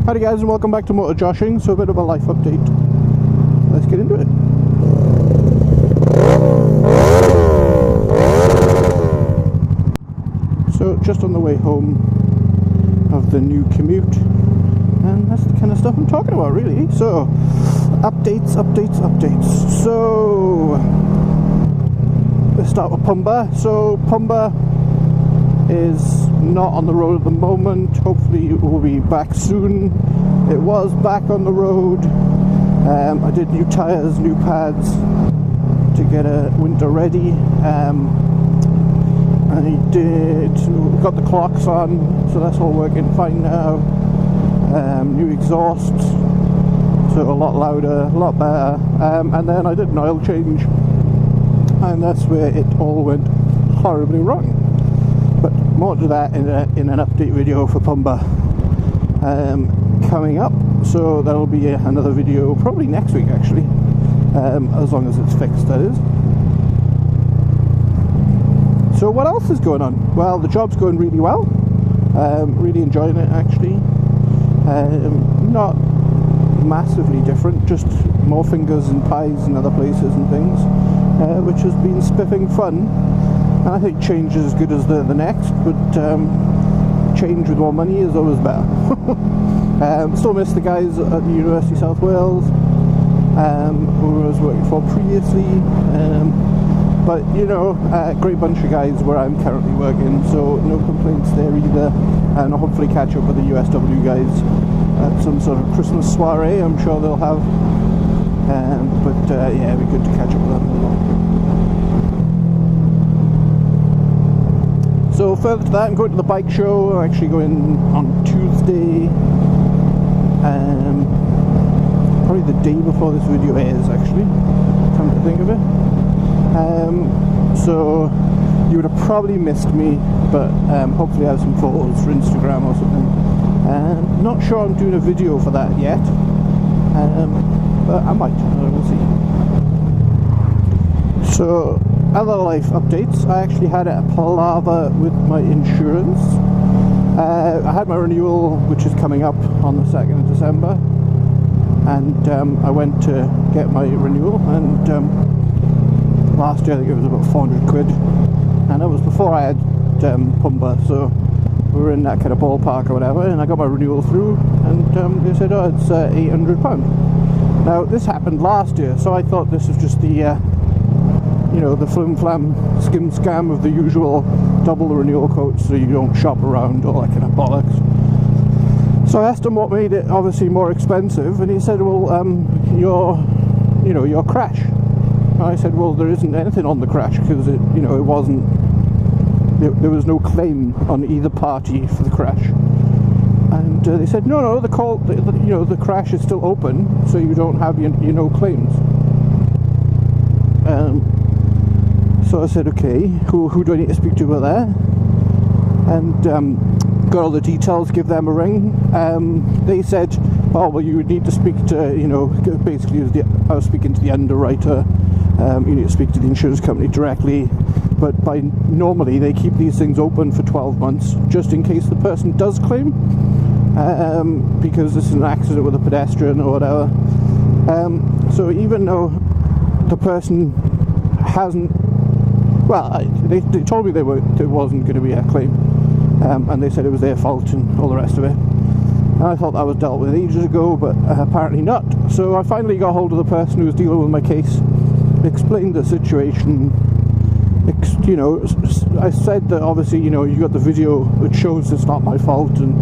Howdy guys, and welcome back to Moto Joshing. So a bit of a life update. Let's get into it. So just on the way home of the new commute, and that's the kind of stuff I'm talking about really. So updates. So let's start with Pumbaa. So Pumbaa is not on the road at the moment. Hopefully it will be back soon. It was back on the road. I did new tyres, new pads to get a winter ready. Got the clocks on, so that's all working fine now. New exhaust, so a lot louder, a lot better. And then I did an oil change, and that's where it all went horribly wrong. But more to that in an update video for Pumbaa coming up. So that'll be another video probably next week actually, as long as it's fixed, that is. So what else is going on? Well, the job's going really well. Really enjoying it actually. Not massively different, just more fingers and pies in other places and things, which has been spiffing fun. And I think change is as good as the next, but change with more money is always better. Still miss the guys at the University of South Wales, who I was working for previously. But you know, a great bunch of guys where I'm currently working, so no complaints there either. And I'll hopefully catch up with the USW guys at some sort of Christmas soiree. I'm sure they'll have. Yeah, it'd be good to catch up with them as well. So further to that, I'm going to the bike show. I'm actually going on Tuesday. Probably the day before this video airs actually, come to think of it. So you would have probably missed me, but hopefully I have some photos for Instagram or something. Not sure I'm doing a video for that yet, but I might, we'll see. So other life updates, I actually had a palaver with my insurance. I had my renewal, which is coming up on the 2nd of December, and I went to get my renewal, and last year I think it was about 400 quid, and that was before I had Pumbaa, so we were in that kind of ballpark or whatever, and I got my renewal through, and they said, oh, it's £800. Now this happened last year, so I thought this was just the you know, the flim-flam skim scam of the usual double the renewal quote so you don't shop around, all that kind of bollocks. So I asked him what made it obviously more expensive, and he said, well, your crash. And I said, well, there isn't anything on the crash, because it wasn't, there was no claim on either party for the crash. And they said, no, the crash is still open, so you don't have your no claims. So I said, okay, who do I need to speak to about that? And got all the details, give them a ring. They said, oh, well, you would need to speak to, basically I was speaking to the underwriter. You need to speak to the insurance company directly. But normally they keep these things open for 12 months, just in case the person does claim, because this is an accident with a pedestrian or whatever. So even though the person hasn't, well, they told me there wasn't going to be a claim, and they said it was their fault and all the rest of it. And I thought that was dealt with ages ago, but apparently not. So I finally got hold of the person who was dealing with my case, explained the situation. I said that obviously, you got the video which shows it's not my fault, and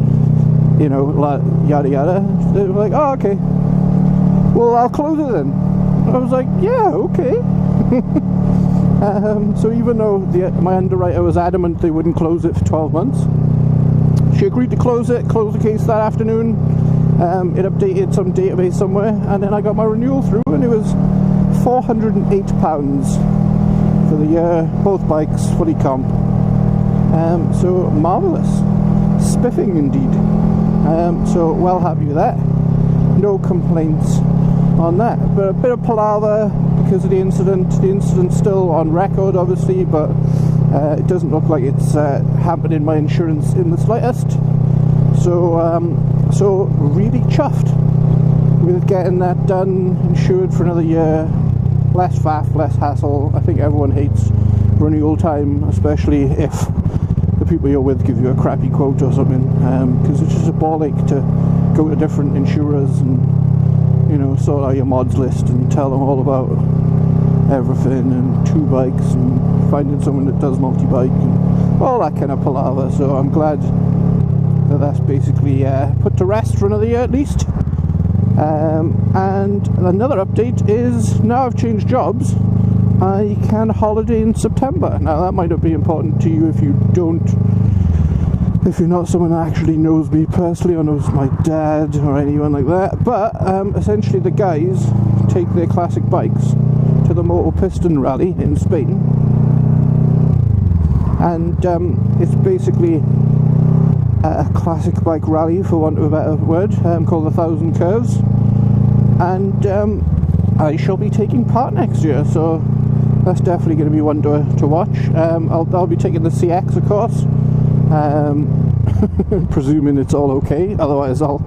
yada yada. They were like, oh, okay, well, I'll close it then. I was like, yeah, okay. So even though my underwriter was adamant they wouldn't close it for 12 months, she agreed to close the case that afternoon. It updated some database somewhere, and then I got my renewal through, and it was £408 for the year, both bikes, fully comp. So marvellous. Spiffing indeed. So well happy with that. No complaints on that. But a bit of palaver because of the incident. The incident's still on record obviously, but it doesn't look like it's happening my insurance in the slightest. So So really chuffed with getting that done, insured for another year. Less faff, less hassle. I think everyone hates renewal time, especially if the people you're with give you a crappy quote or something, because it's just a ball ache to go to different insurers and, you know, sort out your mods list and tell them all about everything and 2 bikes and finding someone that does multi-bike and all that kind of palaver. So I'm glad that that's basically put to rest for another year at least. And another update is, now I've changed jobs, I can holiday in September. Now that might not be important to you if you're not someone that actually knows me personally or knows my dad or anyone like that, but essentially the guys take their classic bikes to the Moto Piston Rally in Spain, and it's basically a classic bike rally, for want of a better word, called the 1000 Curves, and I shall be taking part next year, so that's definitely going to be one to watch. I'll be taking the CX, of course, presuming it's all okay, otherwise I'll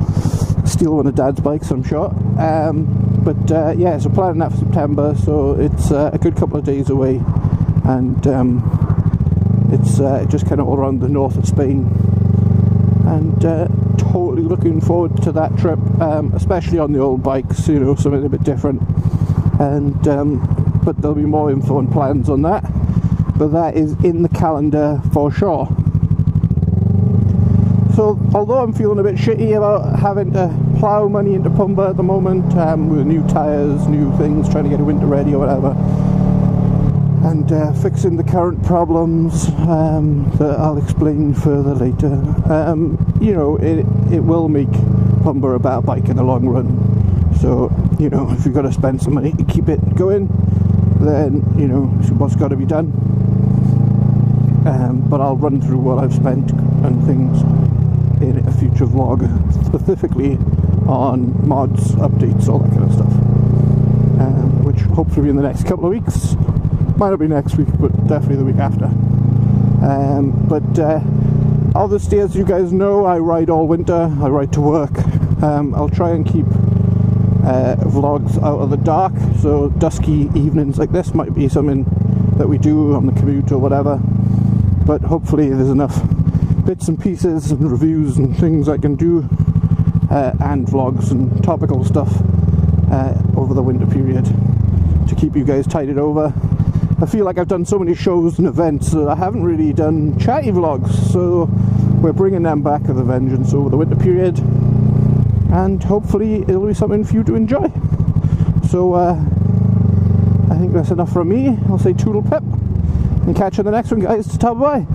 steal one of Dad's bikes, I'm sure. Yeah, so planning that for September, so it's a good couple of days away, and it's just kind of all around the north of Spain, and totally looking forward to that trip, especially on the old bikes, you know, something a bit different, and but there'll be more info and plans on that, but that is in the calendar for sure. So although I'm feeling a bit shitty about having to plough money into Pumbaa at the moment, with new tyres, new things, trying to get a winter ready or whatever, and fixing the current problems that I'll explain further later, you know, it will make Pumbaa a better bike in the long run. So, you know, if you've got to spend some money to keep it going, then, you know, it's what's got to be done. But I'll run through what I've spent and things in a future vlog, specifically on mods, updates, all that kind of stuff, which hopefully in the next couple of weeks. Might not be next week, but definitely the week after. Obviously, as you guys know, I ride all winter, I ride to work. I'll try and keep vlogs out of the dark, so dusky evenings like this might be something that we do on the commute or whatever, but hopefully there's enough bits and pieces and reviews and things I can do, and vlogs and topical stuff over the winter period to keep you guys tided over. I feel like I've done so many shows and events that I haven't really done chatty vlogs, so we're bringing them back with a vengeance over the winter period, and hopefully it'll be something for you to enjoy. So I think that's enough from me. I'll say toodle pip and catch you in the next one, guys. Ta-bye.